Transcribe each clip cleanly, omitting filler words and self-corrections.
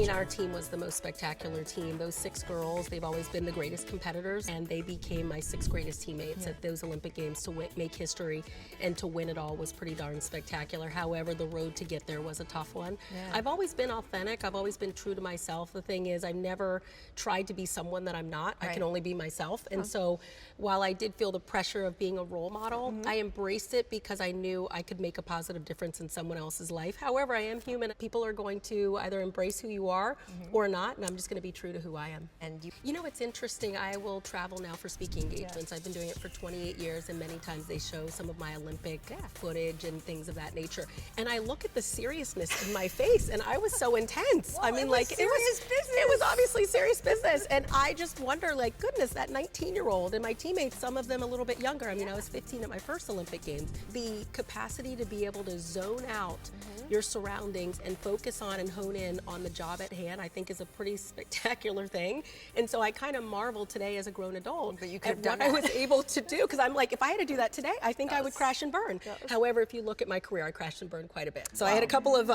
mean, our team was the most spectacular team. Those 6 girls, they've always been the greatest competitors, and they became my 6 greatest teammates at those Olympic Games to make history, and to win it all was pretty darn spectacular. However, the road to get there was a tough one. I've always been authentic. I've always been true to myself. The thing is, I've never tried to be someone that I'm not. I can only be myself. And so while I did feel the pressure of being a role model, I embraced it because I knew I could make a positive difference in someone else's life. However, I am human. People are going to either embrace who you are or not, and I'm just going to be true to who I am. And you know, it's interesting. I will travel now for speaking engagements. I've been doing it for 28 years, and many times they show some of my Olympic footage and things of that nature. And I look at the seriousness in my face, and I was so intense. Well, I mean, it was obviously serious business. And I just wonder, like, goodness, that 19-year-old and my teammates, some of them a little bit younger. I mean, I was 15 at my first Olympic Games. The capacity to be able to zone out your surroundings and focus on and hone in on the job at hand, I think is a pretty spectacular thing. And so I kind of marvel today as a grown adult at what I was able to do, because I'm like, if I had to do that today, I think I would crash and burn. However, if you look at my career, I crashed and burned quite a bit. So I had a couple of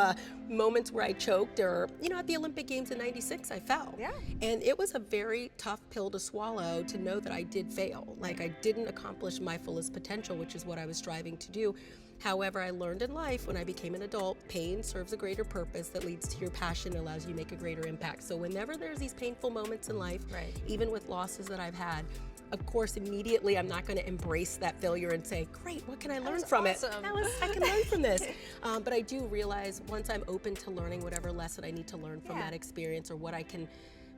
moments where I choked, or, you know, at the Olympic Games in '96, I fell. And it was a very tough pill to swallow to know that I did fail. Like, I didn't accomplish my fullest potential, which is what I was striving to do. However, I learned in life when I became an adult, pain serves a greater purpose that leads to your passion and allows you to make a greater impact. So whenever there's these painful moments in life, even with losses that I've had, of course, immediately I'm not going to embrace that failure and say, great, what can I learn from it? I can learn from this. But I do realize once I'm open to learning whatever lesson I need to learn from that experience, or what I can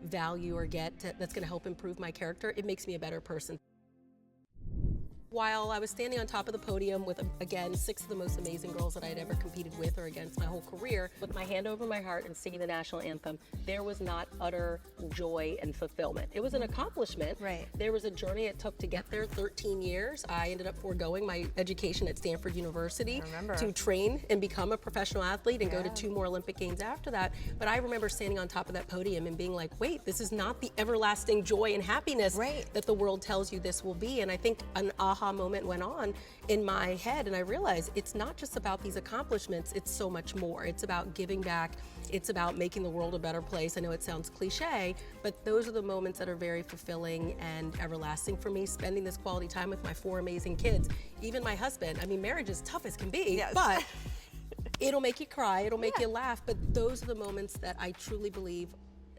value or get that's going to help improve my character, it makes me a better person. While I was standing on top of the podium with, again, 6 of the most amazing girls that I had ever competed with or against my whole career, with my hand over my heart and singing the national anthem, there was not utter joy and fulfillment. It was an accomplishment. There was a journey it took to get there, 13 years. I ended up foregoing my education at Stanford University to train and become a professional athlete and go to 2 more Olympic Games after that. But I remember standing on top of that podium and being like, wait, this is not the everlasting joy and happiness that the world tells you this will be. And I think an aha moment went on in my head, and I realized it's not just about these accomplishments, it's so much more. It's about giving back, it's about making the world a better place. I know it sounds cliche, but those are the moments that are very fulfilling and everlasting for me, spending this quality time with my 4 amazing kids, even my husband. I mean, marriage is tough as can be, but it'll make you cry, it'll make you laugh, but those are the moments that I truly believe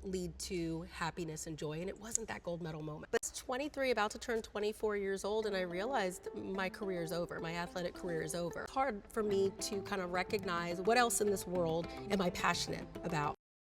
lead to happiness and joy, and it wasn't that gold medal moment. But it's 23, about to turn 24 years old, and I realized my career is over, my athletic career is over. It's hard for me to kind of recognize what else in this world am I passionate about.